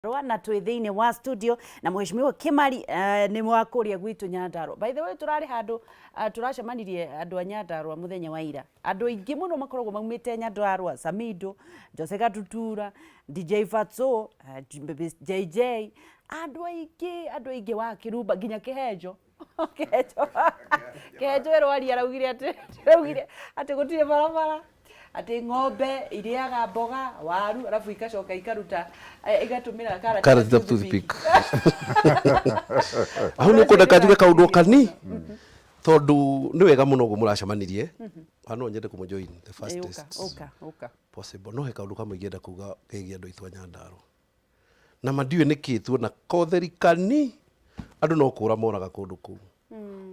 na twi thiini wa studio na mheshimiwa Kimari ni mwakuria gwitu Nyandarua. By the way turari handu turacemanirie andu a Nyandarua muthenya wa ira. Andu ingi muno makoragwo maumite Nyandarua, Samido, Jose Gatutura, DJ Fatso, JJ, andu ingi wa Kirumba nginya Kihenjo. Kihenjo erwari araugire ati gutire barabara. Ati ng'ombe iriaga mboga waru alafu ikacoka ikaruta igatumira carrot to the peak aho ni ukunda kajuge kaundu kani tondu ni wega muno gumuracamanirie ano nyende kumujoin the fastest possible no he kaundu kamwe ngenda kuga kegia andu itwa Nyandarua na mandiwe niki tuona kotherikani andu no kura moraga kundu kuu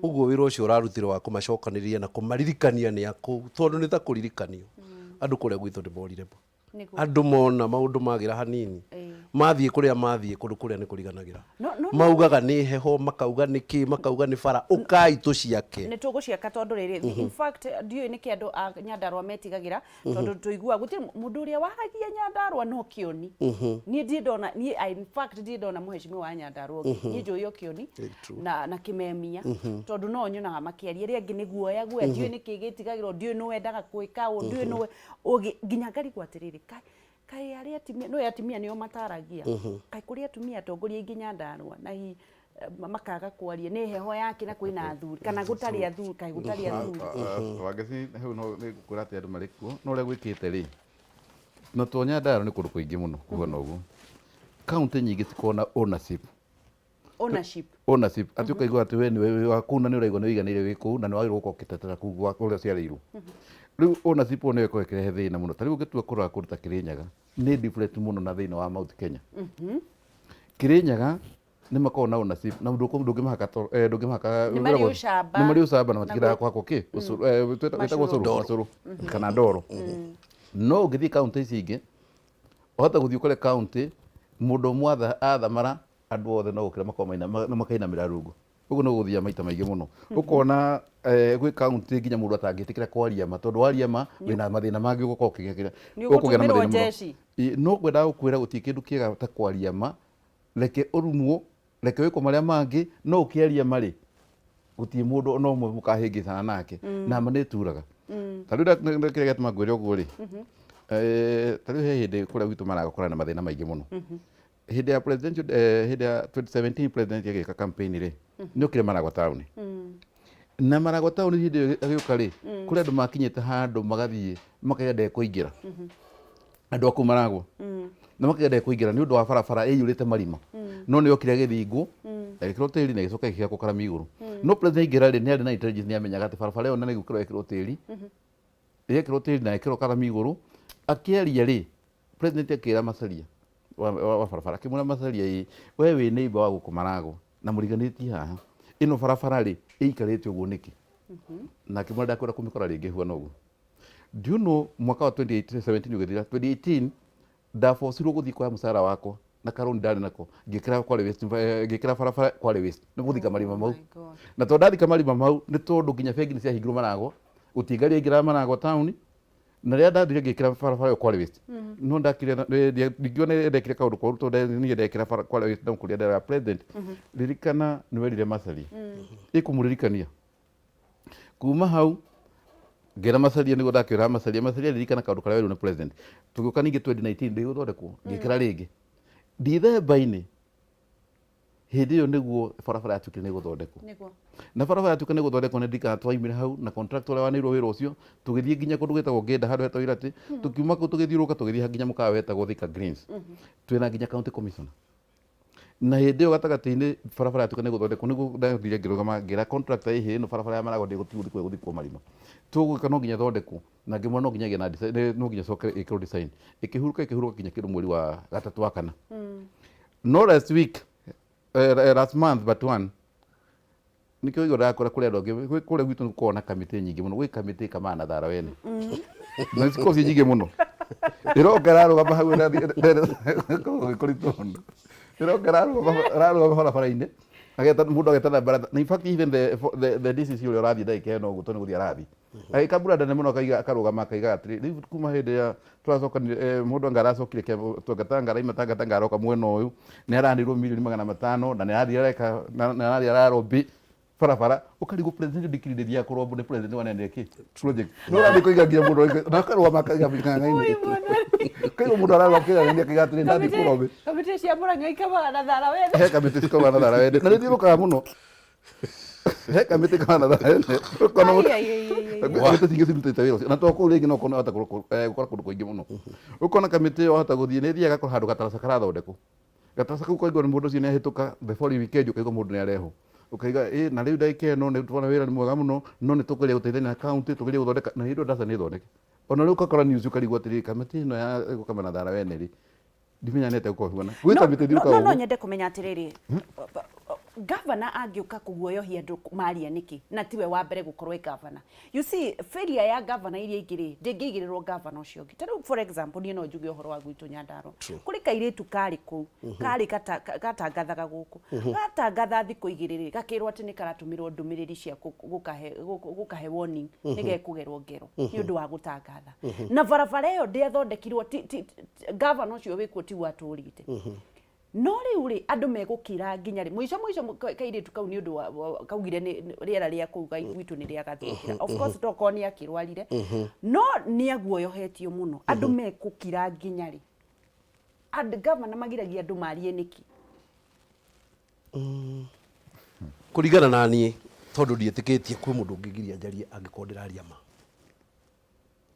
uguo wira ucio urarutire wa kumacokaniria na kumaririkania ni aku tondu ni ta kuririkanio andu kuria gwithu ndimorire andu mona maundu magira hanini mathie kuria mathie kundu kuria ni kuriganagira maugaga ni heho makauga niki makauga ni bara ukai tu ciake ni tuguciaka tondu riri in fact ndiyo niki andu a Nyandarua metigagira tondu tuigua guti mundu uria waragia Nyandarua no kioni ni ndona ni in fact ndona mheshimiwa wa Nyandarua ni njuyo kioni na kimemia tondu no nyonaga makiaria ri angi ni guoya ndiyo niki gitigagiro ndiyo no wendaga gwika ndiyo no nginya ngari gwatiriri kai aria atimia no atimia nio mataragia kai kuria atumia atongoria ingi Nyandarua na hi makaga kwaria ni heho yake na kwina athuri kana gutari athuri kai gutari athuri wageci heu no ni kurate andu marikuo no ria gwikite ri no to Nyandarua ni kundu kuingi muno kuona uguo county nyingi tikona ownership ati ukaigua ati we ni wakuna ni uraigua ni wiganire wiku na ni wagirwo gukokitetera kuugwa kuria ciarirwo riu ownership one ko ekirehe thina muno tariu gitua kurora kuruta Kirinyaga ni different muno na thina wa Mount Kenya Kirinyaga ni makona na ownership na ndungimahaka ni mari ucamba na matigira kwako ki twetagwo curu kana ndoro no ngithi county cingi ohota guthii kule county mundu mwatha athamara andu othe no gukira makomaina na makainamira rungu uguo no guthia maita maingi muno ukona gwi county nginya mundu atangitikira kwaria ma tondu waria ma wina mathina mangi guko kigira ukugera mathina no gwenda gukwira guti kindu kiega ta kwaria ma reke urumwo reke wiko maria mangi no ukiaria mari guti mundu no mwe mukahingicana nake na maneturaga tariu ndakire gatuma ngwire uguo ri tariu he hindi kuria gwitu maragukora na mathina maingi muno hindi ya president hindi ya 2017 president yagika campaign ri ni ukire Maragwa town na Maragwa town hindi agiuka ri kuri andu makinyete handu magathie makagenda kuingira andu aku Maragwa na makagenda kuingira ni undu wa barabara iyurite marima no ni okire githingu ekiro tiri na gicoka gikia kara miguru no president ingira ri ni ari na intelligence ni amenyaga ati barabara yo nani gukiro ekiro tiri na ekiro kara miguru akiaria ri president akira masaria wa barabara kimura masaria i wewe neighbor wa guku Maragwa na muriganiti haha ino barabara ri ikarite uguo niki na kimura ndakwira kumikora ringi huana uguo do you know mwaka wa 2017 ugithira 2018 ndafosirwo guthii kwa musara wako na karoni ndari nako ngikira kwa West ngikira barabara kwa West ni guthika marima mau na to ndathika marima mau ni tondu nginya bengi ni cia hingirwo Maragwa utigari ingira Maragwa town na ria ndathire ngikira barabara kwa West no ndakire ngione ndekire kaundu kwa ruto ni ndekira kwa West na kuria ndara president ririkana ni werire masari ikumuririkania kuma hau ngera masaria ni godakira masaria ririkana kaundu karia werire president tuguka ningi 2019 ndi guthondekwo ngikira ringi Dithemba-ini hindi yo niguo barabara yatukire ni guthondekwo na barabara yatukire ni guthondekwo ni ndika twaimire hau na contractor wa nirwo wira ucio tugithie nginya kundu gwetagwo ngenda handu hetwo irati tukiuma ku tugithiuruka tugithie nginya mukawa wetagwo Thika Greens twina nginya county commissioner na hindi yo gatagati-ini barabara yatukire ni guthondekwo niguo ndathire ngirugama ngira contractor ihi no barabara ya Maragwa ndigutiuri kwe guthikwo marima tugwika no nginya thondekwo na ngimwe no nginya gina no nginya coke ikiro design ikihuruka kinya kindu mweri wa gatatu wa kana no last month but one nikyo igora yakora kuri andu kuri gwitu kuona kamite nyingi muno gwi kamite kama na thara wene na siko nyingi muno irogara gaba hau na kuri tondo irogara gaba bara-ine ageta mundu ageta bara in fact even the DCC ule rathi ndaike no gutoni guthia rathi agikambura ndane muno akarugama akaiga atiri riu kuma hindi ya twacokanire mundu anga aracokire twangatanga imatangata ngaroka mwena uyu ni arandirwo milioni 500 na ni arathie areka na ni arathie ararobi barabara ukarigo president ndikiriria kurombo ni president wanende ki project no rathi kuiga nginya mundu na karugama akaiga ng'ang'a-ini kaigo mundu ararokira ni akiga atiri ndathi kurombe kamite cia Murang'a ikaba na thara wene kamite cikaba na thara wene na ni thirukaga muno kamite kana na thara wene kono kamite tingi cirutite wira na to kuri ngino kono hata gukora kundu kuingi muno ukona kamite yo hata guthie ni thiaga handu gataraca karathondekwo gataraca kau koigwo ni mundu ucio ni ahituka before weekend ukaiga mundu ni areho ukaiga na riu ndaike no ni twana wira ni mwega muno no ni tukuria guteithania na account tukuria guthondeka na hindo ndasa ni thondeke ona riu kakora news ukarigwo atiri kamite ino ya gukama na thara wene ri ndimenyanete uko huona gwita kamite thiruka no nyende kumenya atiriri gavana angiuka kuguoyohia andu maria niki na tiwe wa mbere gukorwo gavana. You see failure ya gavana iria igiri ndingigirirwo gavana ucio ngi tariu for example ni no njuge uhoro wa gwitu Nyandarua kuri kairitu kari ku kari gatangathaga guku gatangatha thiku igiriri gakirwo ati ni karatumirwo ndumiriri cia gukahe warning nige kugerwo ngero ni undu wa gutangatha na barabara iyo ndethondekirwo gavana ucio wikuo ti waturite no riu ri andu megukira nginya ri muico kairitu kau ni undu kaugire ni riera ria kuga gwitu ni ria gathukira of course toko ni akirwarire no ni aguoyohetio muno andu megukira nginya ri and governor magiragia andu marie niki kuringana na nie tondu ndietikitie kwi mundu ungigiria njarie angikondera aria ma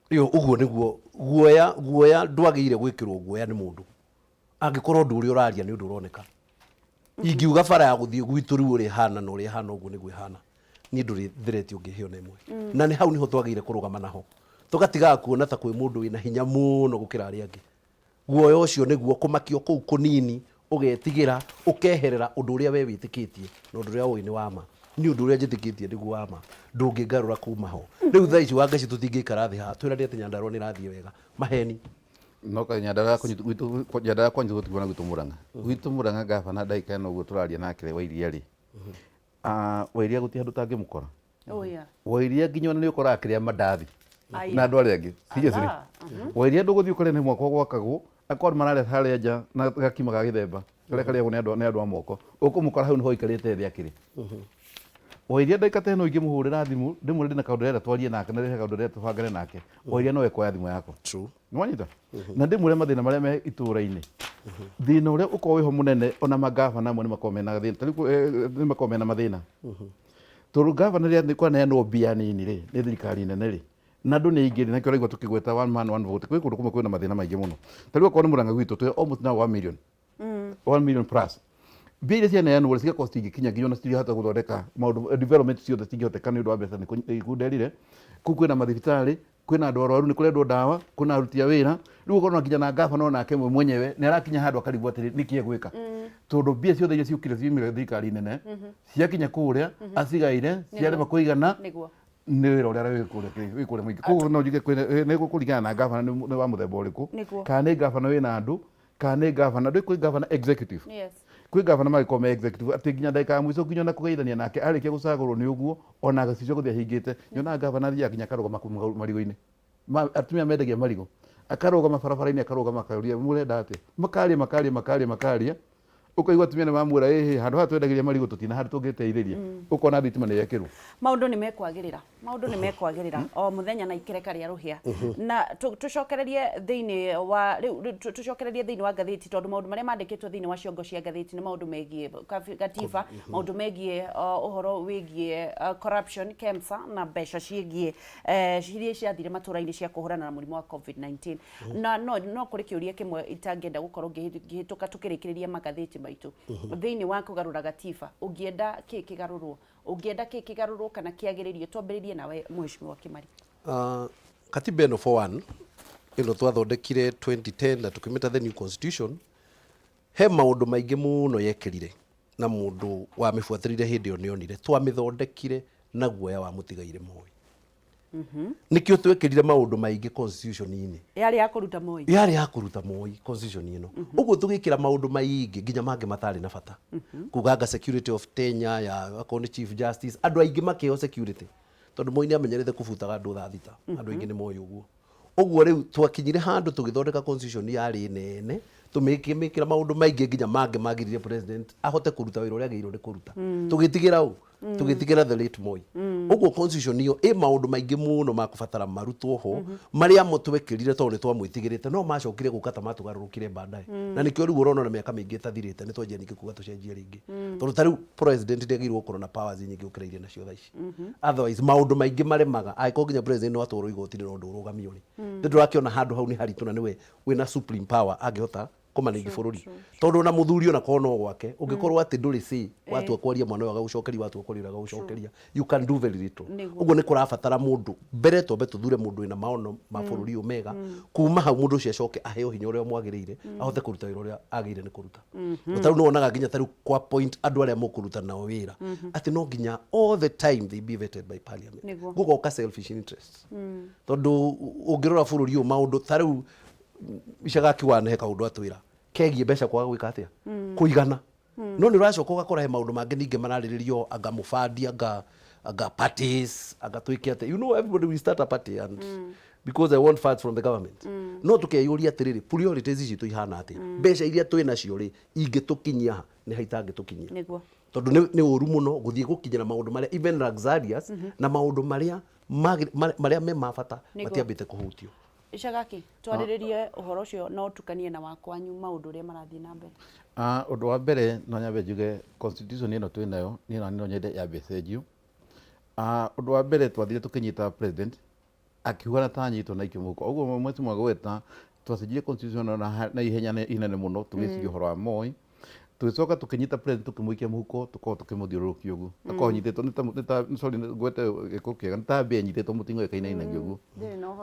iyo uguo niguo guoya ndwagire gwikirwo guoya ni mundu angikorwo ndu uri uraria ni undu uroneka ingiuga bara ya guthie gwitu riu uri hana no uri hana uguo niguo hana ni nduri thireti ungihio na imwe na ni hau niho twagire kurugama naho tugatiga kuona ta kwi mundu wina hinya muno gukira aria angi guoyo ucio niguo kumakio kuu kunini ugetigira ukeherera undu uria we witikitie na undu uria ui ni wama ni undu uria njitikitie niguo wama ndungigarura kuma ho riu thaici wangaci tutingikara thi ha twirani ati Nyandarua ni rathie wega maheni no ka Nyandarua Nyandarua kwa njugo tibona gwitu Murang'a gwitu Murang'a gavana ndaika no guo turaria nake Wairia ri Wairia guti handu tangimukora Wairia nginya ni ukora akiria mandathi na andu aria angi seriously Wairia nduguthii ukore ni mwako gwakagwo akor marare haria nja na gakima ga githemba kare ni andu amoko ukumukora hau niho ikarite thi akiri Wairia ndaika teno ingi muhurira thimu ndimure ndina kaundu reta twarie nake na reta kaundu reta tubangane nake Wairia no ekoya thimu yako true nwanyita na ndimure mathina maria me itura-ini thina uria uko wiho munene ona magavana amwe ni makomena na thina ni makomena mathina turu gavana ria ni kwa neanwo mbia nini ri ni thirikari nene ri na ndu ni ingiri na kio raigwa tukigweta one man one vote kwi kundu kumwe kwina mathina maingi muno tariu kwa ni Murang'a gwitu tu almost now 1 million 1 million plus mbia cia neanwo ri cia cost ingikinya nginya na citihota guthondeka maundu development ciothe cingihoteka ni undu wa mbeca ni kunderire kwina mathibitari kwina andu arwaru ni kurendwo dawa kuna aruti a wira riu ukorwo nginya na gavana ona ke mwenyewe ni arakinya handu akarigwo atiri niki egwika tondu mbia ciothe iria ciukire ciumire thirikari nene ciakinya kuria acigaire ciarema kuigana ni wira uria wikure mwingi koguo no njuge ni gukuringana na gavana ni wa muthemba uriku kana ni gavana wina andu kana ni gavana ndui kwi gavana executive kwi gavana magikome executive ati nginya ndaika ya mwico nginya na kugeithania nake arikia gucagurwo ni uguo ona gacicio guthia hingite nyona gavana thia kinya karugama marigo-ini atumia mendagia marigo akarugama barabara-ini akarugama akaria murenda ati makaria ukaigwa atumia ni mamwira handu ha twendagiria marigo tutina handu tungiteithĩria ukona thitima ni yekirwo maundu ni mekwagirira o muthenya na ikereka ria ruhia na tucokererie thiini wa gatheti tondu maundu maria mandikitwo thiini wa ciongo cia gatheti ni maundu megie gatiba maundu megie uhoro wigie corruption KEMSA na mbeca ciegie ciria ciathire matura-ini cia kuhurana na murimu wa COVID-19 na no kuri kiuria kimwe itangenda gukorwo ngihituka tukirikiriria magatheti maitu thiini wa kugarura gatiba ungienda kigarurwo kana kiagiririo twambiririe nawe mheshimiwa Kimari katiba ino for one ino twathondekire 2010 na tukimeta the new constitution he maundu maingi muno yekirire na mundu wa mifuatirire hindi yo nionire twamithondekire na guoya wa mutigaire Moi nikio twekirire maundu maingi constitution-ini yari ya kuruta Moi constitution ino uguo tugikira maundu maingi nginya mangi matari na bata kuganga security of Kenya ya akoni chief justice andu aingi makio security tondu Moi amenyerete kubutaga andu thaa thita andu aingi ni moyo uguo uguo riu twakinyire handu tugithondeka constitution yari nene tumikira maundu maingi nginya mange magirire president ahote kuruta wira uria agirwo ni kuruta tugitigira u tugitigira the late Moi uguo constitution iyo maundu maingi muno makubatara marutwo ho maria mutwekirire tondu ni twamwitigirite no macokire gukata matugarurukire baadaye na nikio riu urona na miaka mingi tathirite ni twenje niki kuga tucenjie ringi tondu tariu president ndegirwo gukorwo na powers nyingi ukiraire nacio thaa ici otherwise maundu maingi maremaga aiko nginya president no atworo igoti ni rondu urugamio ni ndurakiona handu hau ni haritu na niwe wina supreme power angihota kumanage bururi tondu na muthuri ona kono gwake ungikorwo ati nduri si watu akwaria mwana waga gucokeria watu akwaria gucokeria you can do very little uguo ni kurabatara mundu mbere tombe tuthure mundu ina maono ma bururi omega kuma hau mundu cio acoke aheo hinya uria mwagirire ahote kuruta wira uria agire ni kuruta taru no onaga nginya taru kwa point andu aria mukuruta nao wira ati no nginya all the time they be vetted by parliament gugo ka selfish interest tondu ungirora bururi o maundu taru icagaki wane kaundu atwira kegie mbeca kwaga gwika atia kuigana no ni uracoka ugakora he maundu mangi ninge marariririo anga mufandi anga parties anga twike atia you know everybody will start a party and because I want funds from the government no tukeyuria atiriri priorities ici tuihana atia mbeca iria twina cio ri ingitukinyia ni haitange tukinyia niguo tondu ni uru muno guthie gukinyira maundu maria even luxurious na maundu maria me mabata matiambite kuhutio Icagaki twariririe uhoro ucio no tukanie na wakwanyu maundu ria marathie na mbere undu wa mbere no nyambe njuge constitution ino twinayo ni no nyende ya besenjio undu wa mbere twathire tukinyita president akiuga na tanyitwo na ikimuko uguo mwezi mwagweta twacenjie constitution na ihenya inene muno tugiciria uhoro wa Moi tugicoka tukinyita president tukimuikia muhuko tuko tukimuthiururukia uguo akonyititwo ni sorry gwete giko kiega ntambe nyititwo mutingo ikaina uguo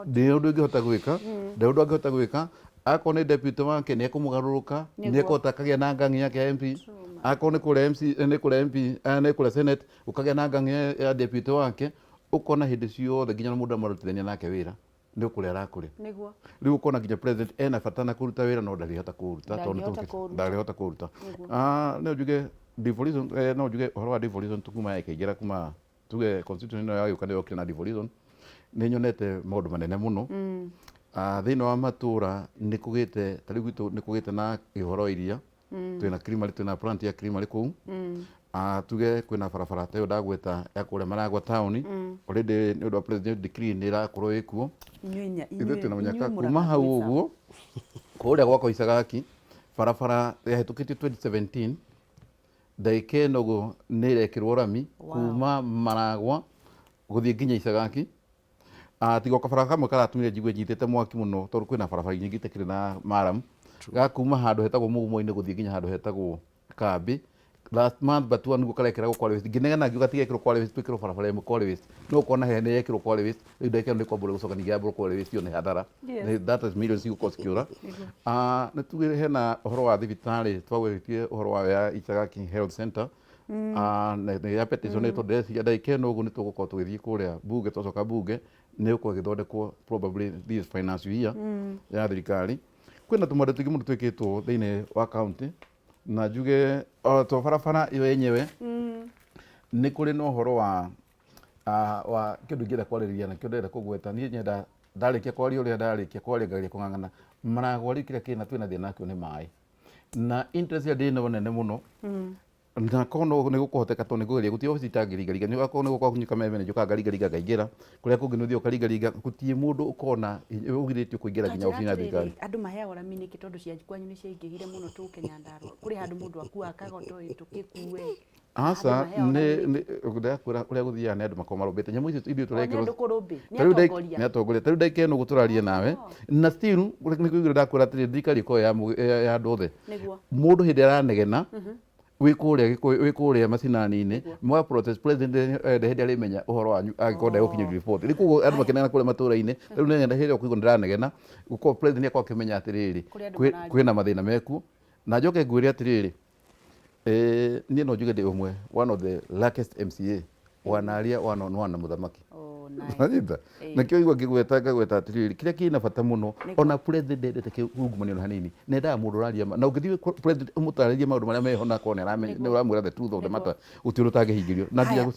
ndi undu ngihota gwika ndi undu ngihota gwika akone deputy wake ni ekumugaruruka ni ekota kagia na ngangi yake MP akone kule MC ni kule MP ni kule Senate ukagia na ngangi ya deputy wake ukona hindi ciothe nginya mundu amarutithania nake wira ndio kule arakure niguo riu ukona nginya president ena fatana kuruta wira no ndarihota kuruta tondu ndarihota kuruta no njuge devolution no njuge uhoro wa devolution tukuma ikaingira kuma tuge constitution ino yayo kana yokire na devolution ni nyonete maundu manene muno thiini wa matura ni kugite tari gwitu ni kugite na ihoro iria twina creamery twina plant ya creamery kuu tuge kwina barabara tayo ndagweta ya kule Maragwa town already ni undu wa president decree ni rakorwo ikuo ithu twina munyaka kuma hau uguo kuria gwako Icagaki barabara yahetukitio 2017 ndaike nogo ni irekirwo rami kuma Maragwa guthie nginya Icagaki tigo kabara kamwe karatumire njigwe nyitete mwaki muno tondu kwina barabara nyingi tekire na maram gakuma handu hetagwo mugumo-ini guthie nginya handu hetagwo Kambi last month but one gukarekera kwa lewist ginegana gigatigekirwo kwa lewist twikirwo barabara emu kwa lewist no kona hene yekirwo kwa lewist ndaike ndi kwa bure gucoka ningia bure kwa lewist yo ni hathara that is millions you cost kiura na tugire hena uhoro wa thibitari twagwitie uhoro wa ya Icagaki Health Center na ya petition to death ya ndaike no gu ni tugukorwo tugithie kuria bunge twacoka bunge ni uko githondekwo probably this financial year ya thirikari kwina tumande tugi mundu twikitwo thiini wa county na njuge to barabara iyo yenyewe ni kuri no horo wa kindu ngira kwariria na kindu ndira kugweta ni nyenda ndarikia kwari uria ndarikia kwari ngaria kungangana Maragwa rikira kina twina thina nakio ni mai na interest ya dino nene muno na kono ni gukuhoteka to ni gugeria guti office tangirigariga ni gakono gukwa kunyuka Kameme njuka ngarigariga ngaingira kuria kungi nuthio karigariga gutie mundu ukona ugiritio kuingira nginya office na thikari andu maheagwo rami ki tondu cia kwanyu ni ciaingihire muno tu Nyandarua kuri handu mundu akua akagoto tukikue asa ni kura kuria guthia ni andu makoma robete nyamu icio ithu turekirwo ni atongoria tari ndaike no guturarie nawe na still ni kuigira ndakura tiri thikari ko ya andu othe mundu hindi aranegena wikuria macinani-ini mwa protest president hindi arimenya uhoro wanyu agikorwo gukinyia report rikuo andu makenena kule matura-ini riu nenda hindi kuigo ndiranegena guko president akwa kimenya atiriri kwina mathina meku na njoke ngwire atiriri ni no njuge ndi umwe one of the luckiest MCA wanaria one on one na muthamaki Nanyita na kio igwa ngigweta atiriri kiria kina bata muno ona president ndete kiungumania hanini nendaga mundu raria na ungithii president umutaririe maundu maria meho na kone aramenya ni uramwira the truth of the matter utiuru tangihingirio na ndia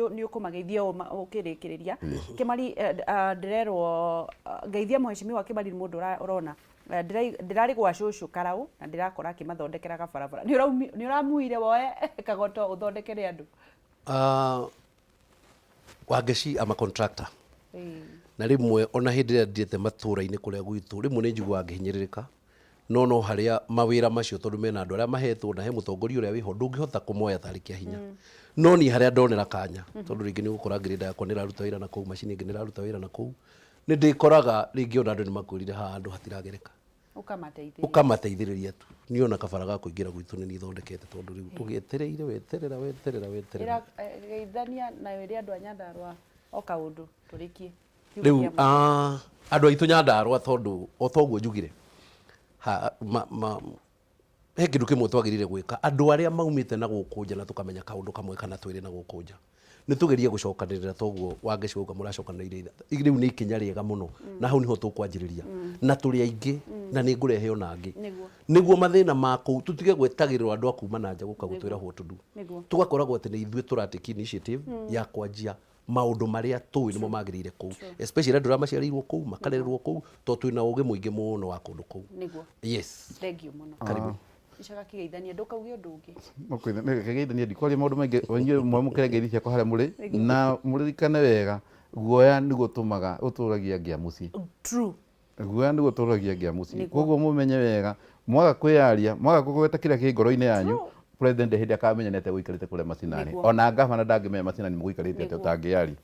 ni ukumageithia ukirikiriria Kimari ndirerwo ngeithia muheshimiwa Kimari mundu urona ndirari gwa cucu Karau na ndirakora akimathondekera gabarabara ni uramuire woe kagoto uthondekere andu Wangeci ama contractor na rimwe ona hindi ria ndiete matura-ini kuria gwitu rimwe ni njiguaga ngihinyiririka no haria mawira macio tondu mena andu aria mahetwo na he mutongoria uria wiho ndungihota kumoya tariki ya hinya no ni haria ndonera kanya tondu ringi ni gukora grade yakwa ni raruta wira na kou machine ingi ni raruta wira na kou ni ndikoraga ringi ona andu ni makwirire ha andu hatiragereka ukamateithiriria tu ni ona kabara ga kuingira gwitu ni ithondekete tondu riu tugietereire weterera geithania na wiri andu a Nyandarua o kaundu turikie riu andu aitu Nyandarua tondu otoguo njugire he kindu kimwe twagirire gwika andu aria maumite na gukunja na tukamenya kaundu kamwe kana twiri na gukunja ni tugerie gucokanirira toguo Wangeci uga muracokanirira riu ni ikinya riega muno na hau niho tukwanjiriria na turi aingi na ni ngurehe ona angi niguo mathina maku tutige gwetagirirwo andu akuma na nja guka gutwira ho tundu tugakoragwo ati ni ithuĩ turatiki initiative ya kwanjia maundu maria tui nimo magirire kou especially andu ramaciarirwo kou makarererwo kou to twina ugi muingi muno wa kundu kou yes thank you muno karibu icaga kigeithania ndukauge undu ungi kigeithania ndikwaria maundu maingi wenye mwamukire ngeithi ciakwa haria muri na muririkane wega guoya ni gutumaga uturagia ngia muci true guoya ni guturagia ngia muci koguo mumenye wega mwaga kwiaria mwaga kugweta kiria ki ngoro-ini yanyu president hindi akamenya nete guikarite kule macinani ona ngavana ndangimenya macinani muguikarite ate utangiari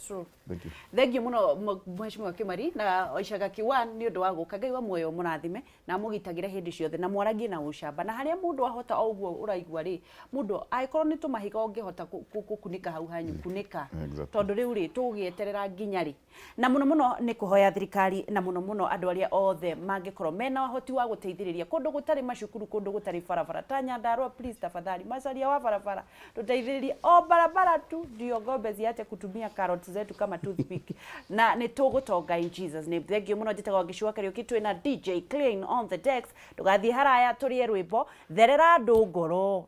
thank you muno mheshimiwa Kimari na icaga kiwan ni undu wa guka Ngai wa muoyo murathime na mugitagire hindi ciothe na mwaragie na ucamba na haria mundu ahota oguo uraigua ri mundu aikorwo ni tumahiga ungihota kukunika hau hanyu kunika tondu riu ri tugieterera nginya ri na muno ni kuhoya thirikari na muno andu aria othe mangikorwo mena hoti wa guteithiriria kundu gutari macukuru kundu gutari barabara ta Nyandarua please tafadhali masalia wa barabara tutaithiririe o barabara tu ndio ngombe ziache kutumia carrots zetu kama toothpick na ni tugutonga in Jesus name thank you muno njitagwo Gicua Kariuki twina DJ Clean on the decks tugathie haraya turie rwimbo therera andu ngoro.